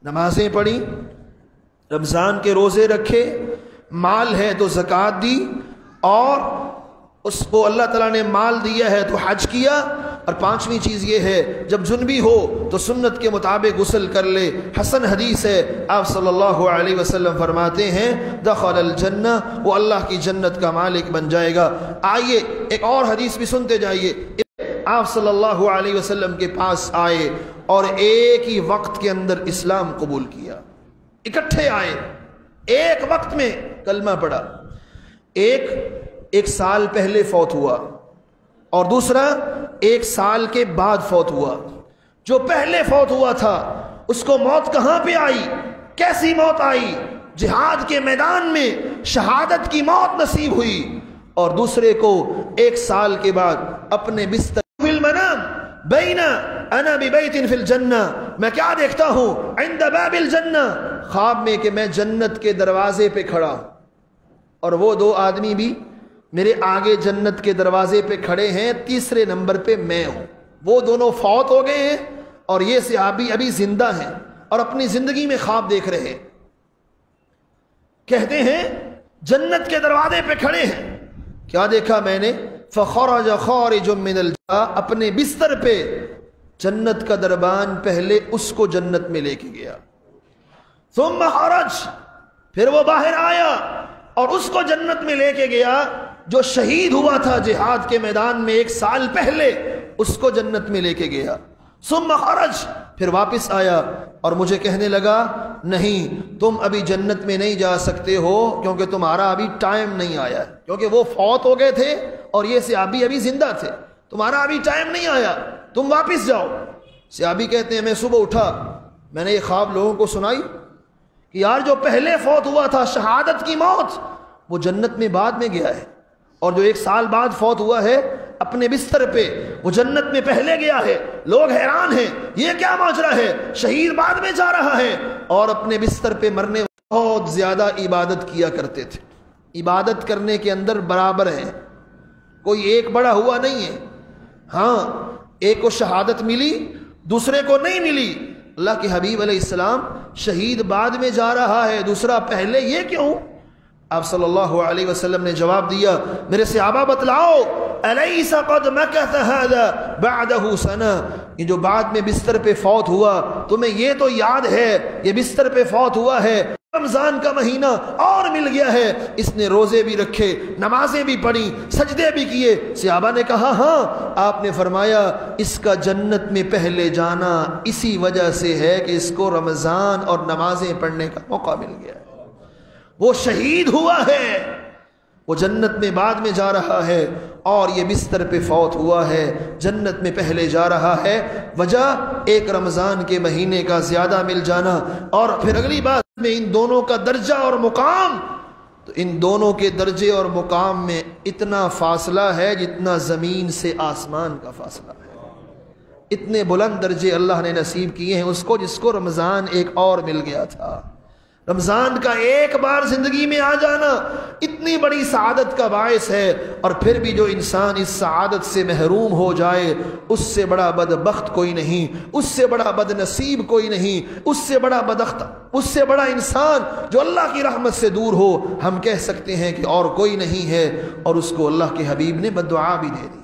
نمازیں پڑھی، رمضان کے روزے رکھے، مال ہے تو زکوٰۃ دی، اور اس کو اللہ تعالیٰ نے مال دیا ہے تو حج کیا، اور پانچویں چیز یہ ہے جب جنبی ہو تو سنت کے مطابق غسل کر لے۔ حسن حدیث ہے، آپ صلی اللہ علیہ وسلم فرماتے ہیں دخل الجنہ، وہ اللہ کی جنت کا مالک بن جائے گا۔ آئیے ایک اور حدیث بھی سنتے جائیے۔ آپ صلی اللہ علیہ وسلم کے پاس آئے اور ایک ہی وقت کے اندر اسلام قبول کیا، اکٹھے آئے، ایک وقت میں کلمہ پڑھا۔ ایک سال پہلے فوت ہوا اور دوسرا 1 سال کے بعد فوت ہوا۔ جو پہلے فوت ہوا تھا اس کو موت کہاں پہ آئی، کیسی موت آئی؟ جہاد کے میدان میں شہادت کی موت نصیب ہوئی، اور دوسرے کو 1 سال کے بعد اپنے بستر فی المنام بین انا ببیت فی الجنہ، میں کیا دیکھتا ہوں عند باب الجنہ، خواب میں کہ میں جنت کے دروازے پہ کھڑا ہوں اور وہ 2 آدمی بھی میرے آگے جنت کے دروازے پہ کھڑے ہیں، تیسرے نمبر پہ میں ہوں۔ وہ دونوں فوت ہو گئے ہیں اور یہ صحابی ابھی زندہ ہیں اور اپنی زندگی میں خواب دیکھ رہے ہیں۔ کہتے ہیں جنت کے دروازے پہ کھڑے ہیں، کیا دیکھا میں نے؟ فخرج خارج من الجنہ، اپنے بستر پہ جنت کا دربان پہلے اس کو جنت میں لے کے گیا، ثم خرج، پھر وہ باہر آیا اور اس کو جنت میں لے کے گیا جو شہید ہوا تھا جہاد کے میدان میں 1 سال پہلے، اس کو جنت میں لے کے گیا، ثم خرج، پھر واپس آیا اور مجھے کہنے لگا نہیں تم ابھی جنت میں نہیں جا سکتے ہو کیونکہ تمہارا ابھی ٹائم نہیں آیا ہے، کیونکہ وہ فوت ہو گئے تھے اور یہ صحابی ابھی زندہ تھے، تمہارا ابھی ٹائم نہیں آیا، تم واپس جاؤ۔ صحابی کہتے ہیں میں صبح اٹھا، میں نے یہ خواب لوگوں کو سنائی کہ یار جو پہلے فوت ہوا تھا شہادت کی موت، وہ جنت میں بعد میں گیا ہے، اور جو 1 سال بعد فوت ہوا ہے اپنے بستر پہ وہ جنت میں پہلے گیا ہے۔ لوگ حیران ہیں یہ کیا ماجرا ہے، شہید بعد میں جا رہا ہے، اور اپنے بستر پہ مرنے بہت زیادہ عبادت کیا کرتے تھے۔ عبادت کرنے کے اندر برابر ہے، کوئی ایک بڑا ہوا نہیں ہے۔ ہاں ایک کو شہادت ملی دوسرے کو نہیں ملی، اللہ کے حبیب علیہ السلام شہید بعد میں جا رہا ہے دوسرا پہلے، یہ کیوں؟ آپ صلی اللہ علیہ وسلم نے جواب دیا میرے صحابہ بتلاؤ الیس قد مکث هذا بعده سنہ، یہ جو بعد میں بستر پہ فوت ہوا تمہیں یہ تو یاد ہے یہ بستر پہ فوت ہوا ہے، رمضان کا مہینہ اور مل گیا ہے، اس نے روزے بھی رکھے، نمازیں بھی پڑھی، سجدے بھی کیے۔ صحابہ نے کہا ہاں، آپ نے فرمایا اس کا جنت میں پہلے جانا اسی وجہ سے ہے کہ اس کو رمضان اور نمازیں پڑھنے کا موقع مل گیا ہے، وہ شہید ہوا ہے، وہ جنت میں بعد میں جا رہا ہے، اور یہ بستر پہ فوت ہوا ہے جنت میں پہلے جا رہا ہے۔ وجہ ایک رمضان کے مہینے کا زیادہ مل جانا، اور پھر اگلی بات میں ان دونوں کا درجہ اور مقام، تو ان دونوں کے درجے اور مقام میں اتنا فاصلہ ہے جتنا زمین سے آسمان کا فاصلہ ہے، اتنے بلند درجے اللہ نے نصیب کیے ہیں اس کو جس کو رمضان ایک اور مل گیا تھا۔ رمضان کا ایک بار زندگی میں آ جانا اتنی بڑی سعادت کا باعث ہے، اور پھر بھی جو انسان اس سعادت سے محروم ہو جائے اس سے بڑا بدبخت کوئی نہیں، اس سے بڑا بد نصیب کوئی نہیں، اس سے بڑا بدبخت، اس سے بڑا انسان جو اللہ کی رحمت سے دور ہو ہم کہہ سکتے ہیں کہ اور کوئی نہیں ہے، اور اس کو اللہ کے حبیب نے بد دعا بھی دے دی۔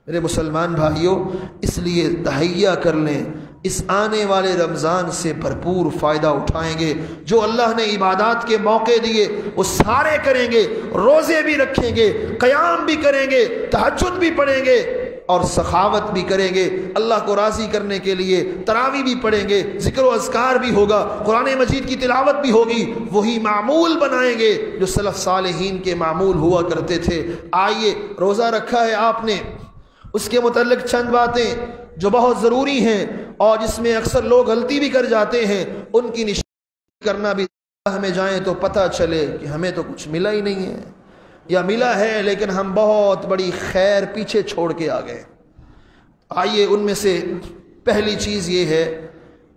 میرے مسلمان بھائیوں، اس لیے تہیہ کر لیں، اس آنے والے رمضان سے بھرپور فائدہ اٹھائیں گے، جو اللہ نے عبادات کے موقع دیے وہ سارے کریں گے، روزے بھی رکھیں گے، قیام بھی کریں گے، تہجد بھی پڑھیں گے، اور سخاوت بھی کریں گے، اللہ کو راضی کرنے کے لیے تراویح بھی پڑھیں گے، ذکر و اذکار بھی ہوگا، قرآن مجید کی تلاوت بھی ہوگی، وہی معمول بنائیں گے جو سلف صالحین کے معمول ہوا کرتے تھے۔ آئیے، روزہ رکھا ہے آپ نے، اس کے متعلق چند باتیں جو بہت ضروری ہیں اور جس میں اکثر لوگ غلطی بھی کر جاتے ہیں، ان کی نشانی کرنا بھی، ہمیں جائیں تو پتہ چلے کہ ہمیں تو کچھ ملا ہی نہیں ہے، یا ملا ہے لیکن ہم بہت بڑی خیر پیچھے چھوڑ کے آ گئے۔ آئیے، ان میں سے پہلی چیز یہ ہے،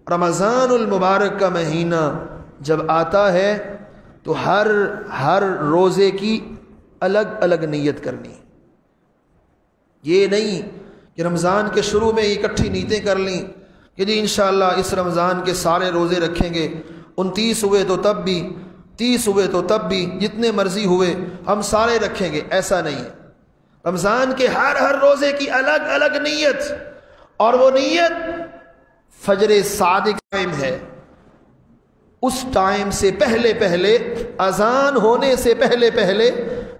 رمضان المبارک کا مہینہ جب آتا ہے تو ہر روزے کی الگ الگ نیت کرنی، یہ نہیں کہ رمضان کے شروع میں اکٹھی نیتیں کر لیں کہ جی انشاءاللہ اس رمضان کے سارے روزے رکھیں گے، 29 ہوئے تو تب بھی، 30 ہوئے تو تب بھی، جتنے مرضی ہوئے ہم سارے رکھیں گے، ایسا نہیں ہے۔ رمضان کے ہر روزے کی الگ الگ نیت، اور وہ نیت فجر صادق ٹائم ہے، اس ٹائم سے پہلے پہلے، اذان ہونے سے پہلے پہلے،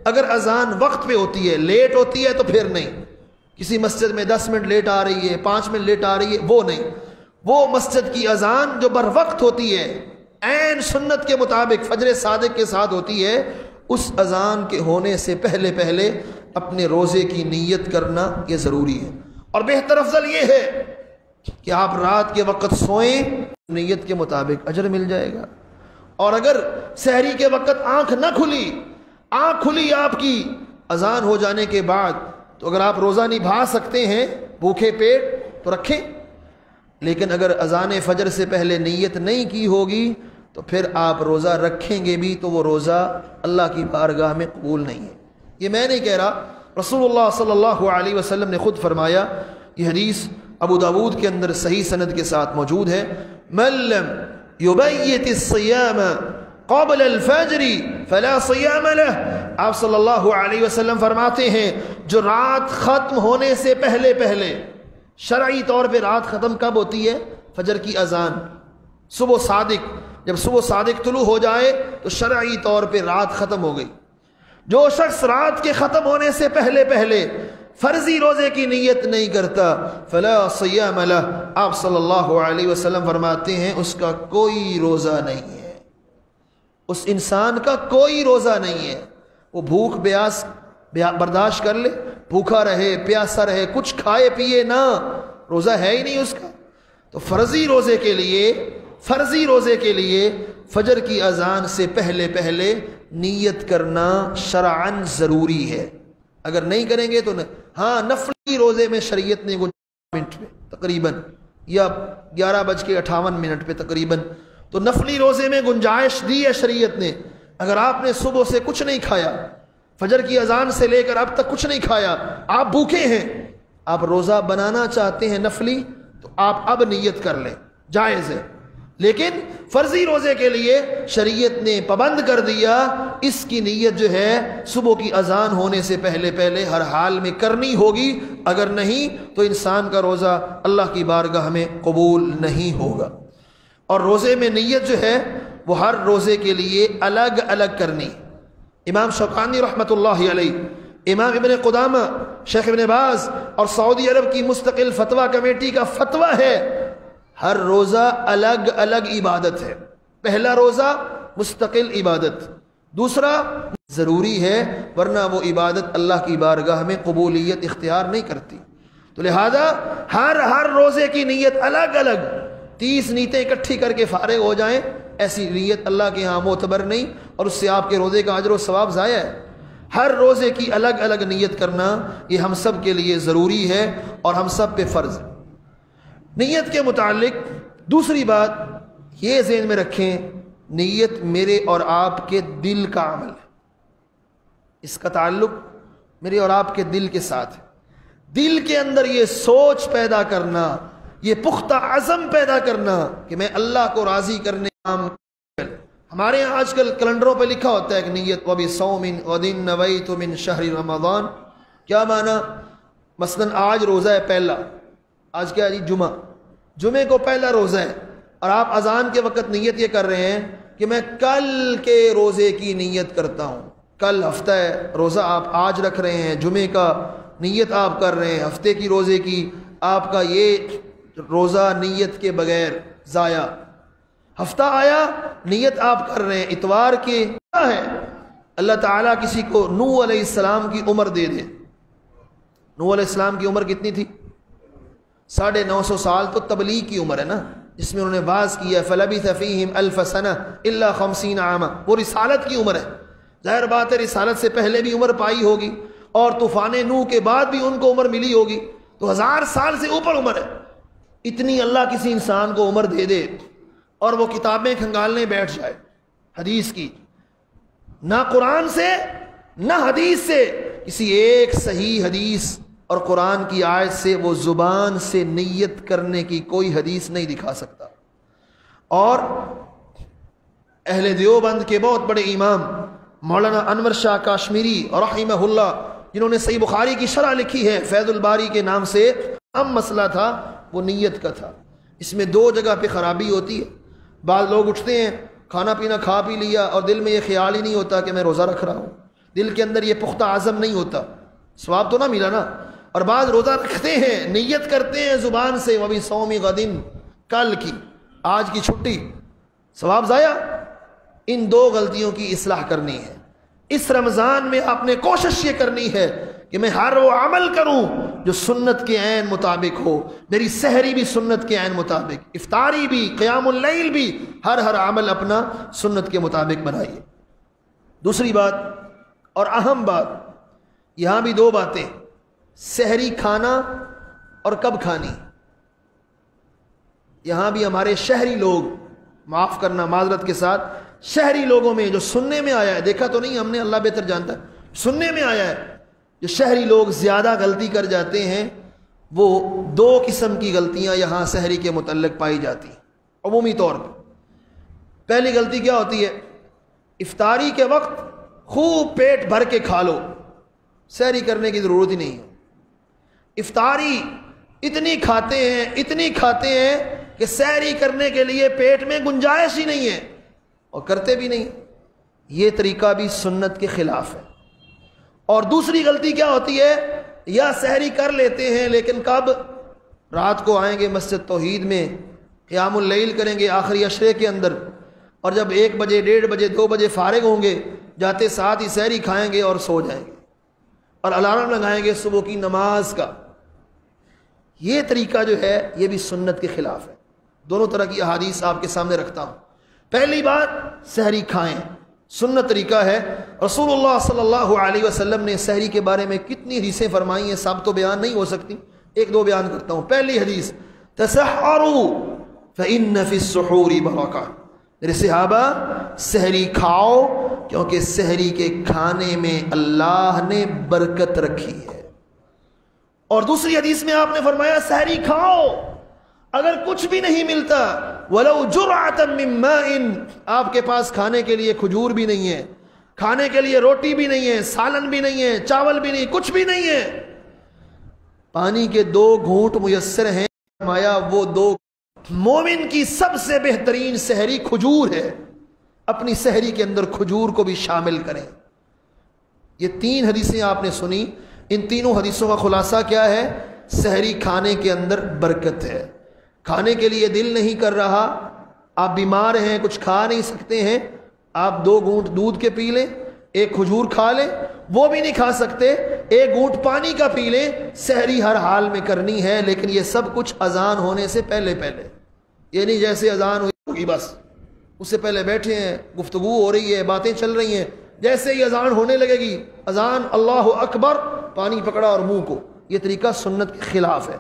اگر اذان وقت پہ ہوتی ہے، لیٹ ہوتی ہے تو پھر نہیں، کسی مسجد میں 10 منٹ لیٹ آ رہی ہے، 5 منٹ لیٹ آ رہی ہے، وہ نہیں، وہ مسجد کی اذان جو بر وقت ہوتی ہے، عین سنت کے مطابق فجر صادق کے ساتھ ہوتی ہے، اس اذان کے ہونے سے پہلے پہلے اپنے روزے کی نیت کرنا یہ ضروری ہے۔ اور بہتر افضل یہ ہے کہ آپ رات کے وقت سوئیں، نیت کے مطابق اجر مل جائے گا۔ اور اگر سحری کے وقت آنکھ نہ کھلی، آنکھ کھلی آپ کی اذان ہو جانے کے بعد، تو اگر آپ روزہ نبھا سکتے ہیں بھوکے پیٹ تو رکھیں، لیکن اگر اذان فجر سے پہلے نیت نہیں کی ہوگی تو پھر آپ روزہ رکھیں گے بھی تو وہ روزہ اللہ کی بارگاہ میں قبول نہیں ہے۔ یہ میں نہیں کہہ رہا، رسول اللہ صلی اللہ علیہ وسلم نے خود فرمایا، یہ حدیث ابو داود کے اندر صحیح سند کے ساتھ موجود ہے، من لم یبیت الصیام قبل الفجر فلا صیام له۔ آپ صلی اللہ علیہ وسلم فرماتے ہیں جو رات ختم ہونے سے پہلے پہلے، شرعی طور پہ رات ختم کب ہوتی ہے؟ فجر کی اذان، صبح صادق، جب صبح صادق طلوع ہو جائے تو شرعی طور پہ رات ختم ہو گئی۔ جو شخص رات کے ختم ہونے سے پہلے پہلے فرضی روزے کی نیت نہیں کرتا فلا صیام لہ، آپ صلی اللہ علیہ وسلم فرماتے ہیں اس کا کوئی روزہ نہیں ہے، اس انسان کا کوئی روزہ نہیں ہے۔ وہ بھوک پیاس برداشت کر لے، بھوکا رہے، پیاسا رہے، کچھ کھائے پیے نہ، روزہ ہے ہی نہیں اس کا۔ تو فرضی روزے کے لیے فجر کی اذان سے پہلے پہلے نیت کرنا شرعاً ضروری ہے۔ اگر نہیں کریں گے تو نہیں۔ ہاں، نفلی روزے میں شریعت نے منٹ پہ تقریباً، یا 11:58 پہ تقریباً، تو نفلی روزے میں گنجائش دی ہے شریعت نے۔ اگر آپ نے صبح سے کچھ نہیں کھایا، فجر کی اذان سے لے کر اب تک کچھ نہیں کھایا، آپ بھوکے ہیں، آپ روزہ بنانا چاہتے ہیں نفلی، تو آپ اب نیت کر لیں، جائز ہے۔ لیکن فرضی روزے کے لیے شریعت نے پابند کر دیا، اس کی نیت جو ہے صبح کی اذان ہونے سے پہلے پہلے ہر حال میں کرنی ہوگی، اگر نہیں تو انسان کا روزہ اللہ کی بارگاہ میں قبول نہیں ہوگا۔ اور روزے میں نیت جو ہے وہ ہر روزے کے لیے الگ الگ کرنی۔ امام شوکانی رحمۃ اللہ علیہ، امام ابن قدامہ، شیخ ابن باز اور سعودی عرب کی مستقل فتویٰ کمیٹی کا فتویٰ ہے، ہر روزہ الگ الگ عبادت ہے۔ پہلا روزہ مستقل عبادت، دوسرا ضروری ہے، ورنہ وہ عبادت اللہ کی بارگاہ میں قبولیت اختیار نہیں کرتی۔ تو لہذا ہر روزے کی نیت الگ الگ، 30 نیتیں اکٹھی کر کے فارغ ہو جائیں، ایسی نیت اللہ کے ہاں معتبر نہیں، اور اس سے آپ کے روزے کا اجر و ثواب ضائع ہے۔ ہر روزے کی الگ الگ نیت کرنا یہ ہم سب کے لیے ضروری ہے اور ہم سب پہ فرض ہے۔ نیت کے متعلق دوسری بات یہ ذہن میں رکھیں، نیت میرے اور آپ کے دل کا عمل ہے، اس کا تعلق میرے اور آپ کے دل کے ساتھ ہے۔ دل کے اندر یہ سوچ پیدا کرنا، یہ پختہ عزم پیدا کرنا کہ میں اللہ کو راضی کرنے کام۔ ہمارے یہاں آج کل کیلنڈروں پہ لکھا ہوتا ہے کہ نیت وَبِصَوْمٍ وَدِن نَوَيْتُ مِن شَهْرِ رمضان، کیا معنی؟ مثلا آج روزہ ہے پہلا، آج کیا ہے جی؟ جمعے کو پہلا روزہ ہے، اور آپ اذان کے وقت نیت یہ کر رہے ہیں کہ میں کل کے روزے کی نیت کرتا ہوں۔ کل ہفتہ ہے، روزہ آپ آج رکھ رہے ہیں، جمعے کا نیت آپ کر رہے ہیں، ہفتے کی روزے کی، آپ کا یہ روزہ نیت کے بغیر ضائع۔ ہفتہ آیا، نیت آپ کر رہے ہیں اتوار کے، کیا ہے؟ اللہ تعالیٰ کسی کو نوح علیہ السلام کی عمر دے دے۔ نوح علیہ السلام کی عمر کتنی تھی؟ 950 سال، تو تبلیغ کی عمر ہے نا، جس میں انہوں نے واعظ کیا، فَلَبِثَ فِيهِمْ أَلْفَ سَنَةٍ إِلَّا 50 عَامًا، وہ رسالت کی عمر ہے۔ ظاہر بات ہے رسالت سے پہلے بھی عمر پائی ہوگی، اور طوفان نوح کے بعد بھی ان کو عمر ملی ہوگی، تو 1000 سال سے اوپر عمر ہے۔ اتنی اللہ کسی انسان کو عمر دے دے اور وہ کتابیں کھنگالنے بیٹھ جائے حدیث کی، نہ قرآن سے نہ حدیث سے، کسی ایک صحیح حدیث اور قرآن کی آیت سے وہ زبان سے نیت کرنے کی کوئی حدیث نہیں دکھا سکتا۔ اور اہل دیوبند کے بہت بڑے امام مولانا انور شاہ کاشمیری رحمہ اللہ، جنہوں نے صحیح بخاری کی شرح لکھی ہے فیض الباری کے نام سے، اہم مسئلہ تھا وہ نیت کا تھا۔ اس میں دو جگہ پہ خرابی ہوتی ہے۔ بعض لوگ اٹھتے ہیں، کھانا پینا کھا پی لیا اور دل میں یہ خیال ہی نہیں ہوتا کہ میں روزہ رکھ رہا ہوں، دل کے اندر یہ پختہ عزم نہیں ہوتا، ثواب تو نہ ملا نا۔ اور بعض روزہ رکھتے ہیں، نیت کرتے ہیں زبان سے وَبِصَوْمِ غَدٍ، کل کی، آج کی چھٹی، ثواب ضائع۔ ان دو غلطیوں کی اصلاح کرنی ہے۔ اس رمضان میں آپ نے کوشش یہ کرنی ہے کہ میں ہر وہ عمل کروں جو سنت کے عین مطابق ہو، میری سحری بھی سنت کے عین مطابق، افطاری بھی، قیام اللیل بھی، ہر عمل اپنا سنت کے مطابق بنائیے۔ دوسری بات اور اہم بات، یہاں بھی دو باتیں، سحری کھانا اور کب کھانی۔ یہاں بھی ہمارے شہری لوگ، معاف کرنا معذرت کے ساتھ، شہری لوگوں میں جو سننے میں آیا ہے، دیکھا تو نہیں ہم نے، اللہ بہتر جانتا ہے، سننے میں آیا ہے جو شہری لوگ زیادہ غلطی کر جاتے ہیں، وہ دو قسم کی غلطیاں یہاں سحری کے متعلق پائی جاتی ہیں عمومی طور پر۔ پہلی غلطی کیا ہوتی ہے؟ افطاری کے وقت خوب پیٹ بھر کے کھا لو، سحری کرنے کی ضرورت ہی نہیں ہے۔ افطاری اتنی کھاتے ہیں کہ سحری کرنے کے لیے پیٹ میں گنجائش ہی نہیں ہے اور کرتے بھی نہیں۔ یہ طریقہ بھی سنت کے خلاف ہے۔ اور دوسری غلطی کیا ہوتی ہے؟ یا سحری کر لیتے ہیں لیکن کب؟ رات کو آئیں گے مسجد توحید میں، قیام اللیل کریں گے آخری عشرے کے اندر، اور جب 1 بجے 1:30 بجے 2 بجے فارغ ہوں گے، جاتے ساتھ ہی سحری کھائیں گے اور سو جائیں گے اور الارم لگائیں گے صبح کی نماز کا۔ یہ طریقہ جو ہے یہ بھی سنت کے خلاف ہے۔ دونوں طرح کی احادیث آپ کے سامنے رکھتا ہوں۔ پہلی بات، سحری کھائیں، سنت طریقہ ہے۔ رسول اللہ صلی اللہ علیہ وسلم نے سحری کے بارے میں کتنی حدیثیں فرمائی ہیں، سب تو بیان نہیں ہو سکتی، 1-2 بیان کرتا ہوں۔ پہلی حدیث، تسحروا فإن فی السحور برکہ، میرے صحابہ سحری کھاؤ کیونکہ سحری کے کھانے میں اللہ نے برکت رکھی ہے۔ اور دوسری حدیث میں آپ نے فرمایا سحری کھاؤ اگر کچھ بھی نہیں ملتا، وَلَوْ جُرْعَةً مِّن مَّاءٍ، آپ کے پاس کھانے کے لیے کھجور بھی نہیں ہے، کھانے کے لیے روٹی بھی نہیں ہے، سالن بھی نہیں ہے، چاول بھی نہیں، کچھ بھی نہیں ہے، پانی کے 2 گھونٹ میسر ہیں، فرمایا وہ 2، مومن کی سب سے بہترین سحری کھجور ہے، اپنی سحری کے اندر کھجور کو بھی شامل کریں۔ یہ 3 حدیثیں آپ نے سنی، ان تینوں حدیثوں کا خلاصہ کیا ہے؟ سحری کھانے کے اندر برکت ہے۔ کھانے کے لیے دل نہیں کر رہا، آپ بیمار ہیں، کچھ کھا نہیں سکتے ہیں، آپ 2 گھونٹ دودھ کے پی لیں، 1 کھجور کھا لیں، وہ بھی نہیں کھا سکتے، 1 گھونٹ پانی کا پی لیں، سحری ہر حال میں کرنی ہے، لیکن یہ سب کچھ اذان ہونے سے پہلے یہ نہیں جیسے اذان ہوئی بس اس سے پہلے بیٹھے ہیں، گفتگو ہو رہی ہے، باتیں چل رہی ہیں، جیسے ہی اذان ہونے لگے گی، اذان اللہ اکبر، پانی پکڑا اور منہ کو، یہ طریقہ سنت کے خلاف ہے۔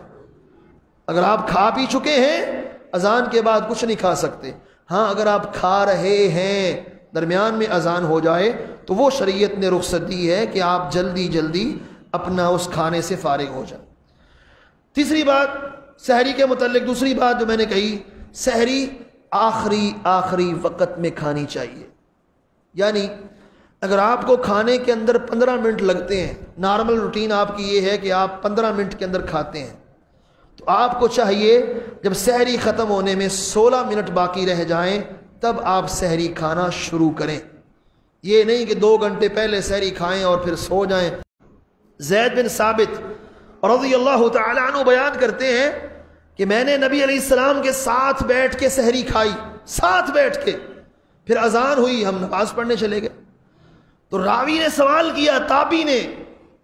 اگر آپ کھا پی چکے ہیں اذان کے بعد کچھ نہیں کھا سکتے، ہاں اگر آپ کھا رہے ہیں درمیان میں اذان ہو جائے تو وہ شریعت نے رخصت دی ہے کہ آپ جلدی اپنا اس کھانے سے فارغ ہو جائیں۔ تیسری بات سحری کے متعلق، دوسری بات جو میں نے کہی، سحری آخری وقت میں کھانی چاہیے، یعنی اگر آپ کو کھانے کے اندر 15 منٹ لگتے ہیں، نارمل روٹین آپ کی یہ ہے کہ آپ 15 منٹ کے اندر کھاتے ہیں، تو آپ کو چاہیے جب سحری ختم ہونے میں 16 منٹ باقی رہ جائیں تب آپ سحری کھانا شروع کریں، یہ نہیں کہ 2 گھنٹے پہلے سحری کھائیں اور پھر سو جائیں۔ زید بن ثابت رضی اللہ تعالی عنہ بیان کرتے ہیں کہ میں نے نبی علیہ السلام کے ساتھ بیٹھ کے سحری کھائی، ساتھ بیٹھ کے، پھر اذان ہوئی، ہم نماز پڑھنے چلے گئے، تو راوی نے سوال کیا، تابعی نے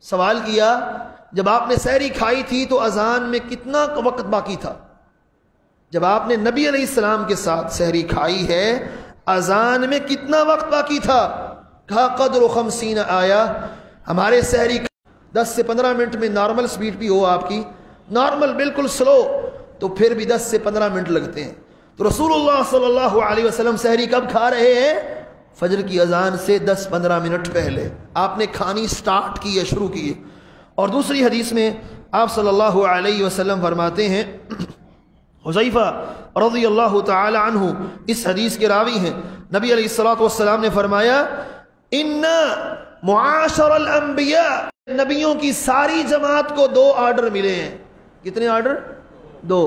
سوال کیا، جب آپ نے سحری کھائی تھی تو اذان میں کتنا وقت باقی تھا؟ جب آپ نے نبی علیہ السلام کے ساتھ سحری کھائی ہے اذان میں کتنا وقت باقی تھا؟ کہا قدر 50 آیا، ہمارے سحری 10 سے 15 منٹ میں نارمل سپیڈ بھی ہو آپ کی، نارمل بالکل سلو، تو پھر بھی 10 سے 15 منٹ لگتے ہیں۔ تو رسول اللہ صلی اللہ علیہ وسلم سحری کب کھا رہے ہیں؟ فجر کی اذان سے 10-15 منٹ پہلے آپ نے کھانی سٹارٹ کی ہے، شروع کی ہے۔ اور دوسری حدیث میں آپ صلی اللہ علیہ وسلم فرماتے ہیں، حذیفہ رضی اللہ تعالی عنہ اس حدیث کے راوی ہیں، نبی علیہ الصلوۃ والسلام نے فرمایا، ان معاشر الانبیاء، نبیوں کی ساری جماعت کو 2 آرڈر ملے ہیں، کتنے آرڈر؟ 2۔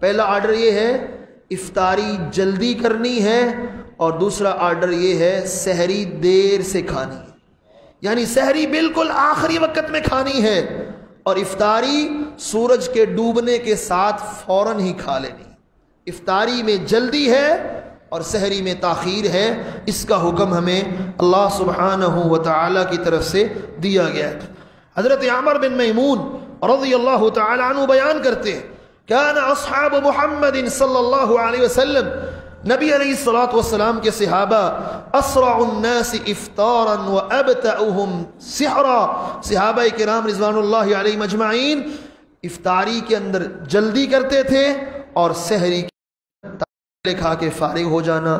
پہلا آرڈر یہ ہے افطاری جلدی کرنی ہے، اور دوسرا آرڈر یہ ہے سحری دیر سے کھانی ہے، یعنی سحری بالکل آخری وقت میں کھانی ہے، اور افطاری سورج کے ڈوبنے کے ساتھ فوراً ہی کھا لینی۔ افطاری میں جلدی ہے اور سحری میں تاخیر ہے، اس کا حکم ہمیں اللہ سبحانہ و تعالی کی طرف سے دیا گیا ہے۔ حضرت عمر بن میمون رضی اللہ تعالی عنہ بیان کرتے ہیں، کان اصحاب محمد صلی اللہ علیہ وسلم، نبی علیہ الصلوۃ والسلام کے صحابہ، اسرع الناس افطارا وابتعهم سحرا، صحابہ کرام رضوان اللہ علیہم اجمعین افطاری کے اندر جلدی کرتے تھے اور سحری کھا کے فارغ ہو جانا،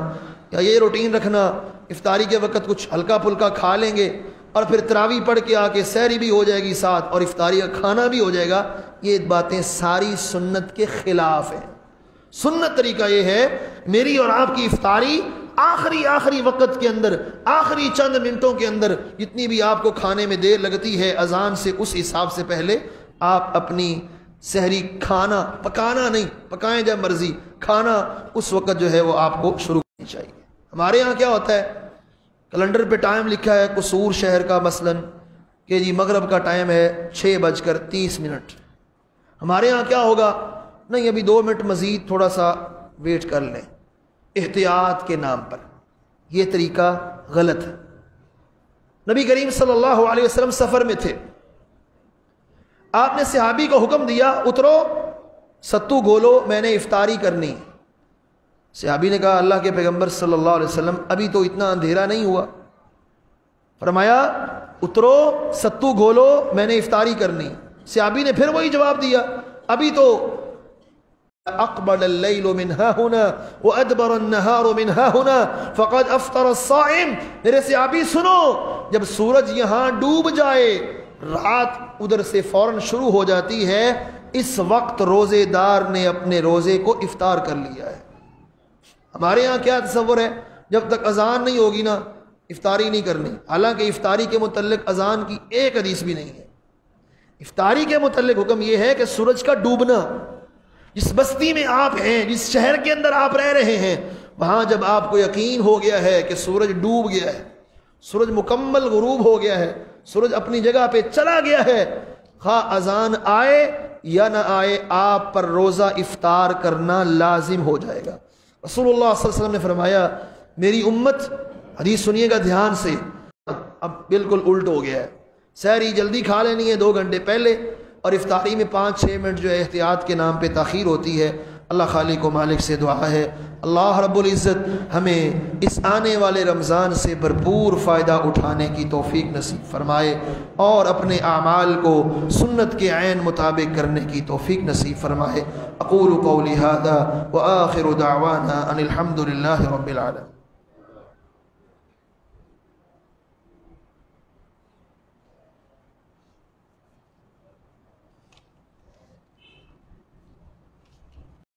یا یہ روٹین رکھنا افطاری کے وقت کچھ ہلکا پھلکا کھا لیں گے اور پھر تراویح پڑھ کے آ کے سحری بھی ہو جائے گی ساتھ اور افطاری کا کھانا بھی ہو جائے گا، یہ باتیں ساری سنت کے خلاف ہیں۔ سنت طریقہ یہ ہے میری اور آپ کی افطاری آخری وقت کے اندر، آخری چند منٹوں کے اندر، جتنی بھی آپ کو کھانے میں دیر لگتی ہے اذان سے اس حساب سے پہلے آپ اپنی سحری کھانا، پکانا نہیں، پکائیں جب مرضی، کھانا اس وقت جو ہے وہ آپ کو شروع کرنی چاہیے۔ ہمارے ہاں کیا ہوتا ہے، کیلنڈر پہ ٹائم لکھا ہے قصور شہر کا مثلا کہ جی مغرب کا ٹائم ہے 6:30، ہمارے ہاں کیا ہوگا، نہیں ابھی 2 منٹ مزید تھوڑا سا ویٹ کر لیں، احتیاط کے نام پر۔ یہ طریقہ غلط ہے۔ نبی کریم صلی اللہ علیہ وسلم سفر میں تھے، آپ نے صحابی کو حکم دیا اترو ستو گھولو، میں نے افطاری کرنی۔ صحابی نے کہا اللہ کے پیغمبر صلی اللہ علیہ وسلم ابھی تو اتنا اندھیرا نہیں ہوا۔ فرمایا اترو ستو گھولو، میں نے افطاری کرنی۔ صحابی نے پھر وہی جواب دیا ابھی تو اقبل اللیل من ها هنا وادبر النهار من ها هنا فقد افطر الصائم۔ میرے صحابی سنو، جب سورج یہاں ڈوب جائے، رات ادھر سے فوراً شروع ہو جاتی ہے، اس وقت روزے دار نے اپنے روزے کو افطار کر لیا ہے۔ ہمارے ہاں کیا تصور ہے، جب تک اذان نہیں ہوگی نا افطاری نہیں کرنی، حالانکہ افطاری کے متعلق اذان کی ایک حدیث بھی نہیں ہے۔ افطاری کے متعلق حکم یہ ہے کہ سورج کا ڈوبنا، جس بستی میں آپ ہیں، جس شہر کے اندر آپ رہ رہے ہیں، وہاں جب آپ کو یقین ہو گیا ہے کہ سورج ڈوب گیا ہے، سورج مکمل غروب ہو گیا ہے، سورج اپنی جگہ پہ چلا گیا ہے، خواہ اذان آئے یا نہ آئے آپ پر روزہ افطار کرنا لازم ہو جائے گا۔ رسول اللہ صلی اللہ علیہ وسلم نے فرمایا میری امت، حدیث سنیے گا دھیان سے، اب بالکل الٹ ہو گیا ہے، سحری جلدی کھا لینی ہے 2 گھنٹے پہلے، اور افطاری میں 5-6 منٹ جو ہے احتیاط کے نام پہ تاخیر ہوتی ہے۔ اللہ خالق و مالک سے دعا ہے اللہ رب العزت ہمیں اس آنے والے رمضان سے بھرپور فائدہ اٹھانے کی توفیق نصیب فرمائے، اور اپنے اعمال کو سنت کے عین مطابق کرنے کی توفیق نصیب فرمائے۔ اقول قولی ھذا وآخر دعوانا ان الحمد للہ رب العالمین۔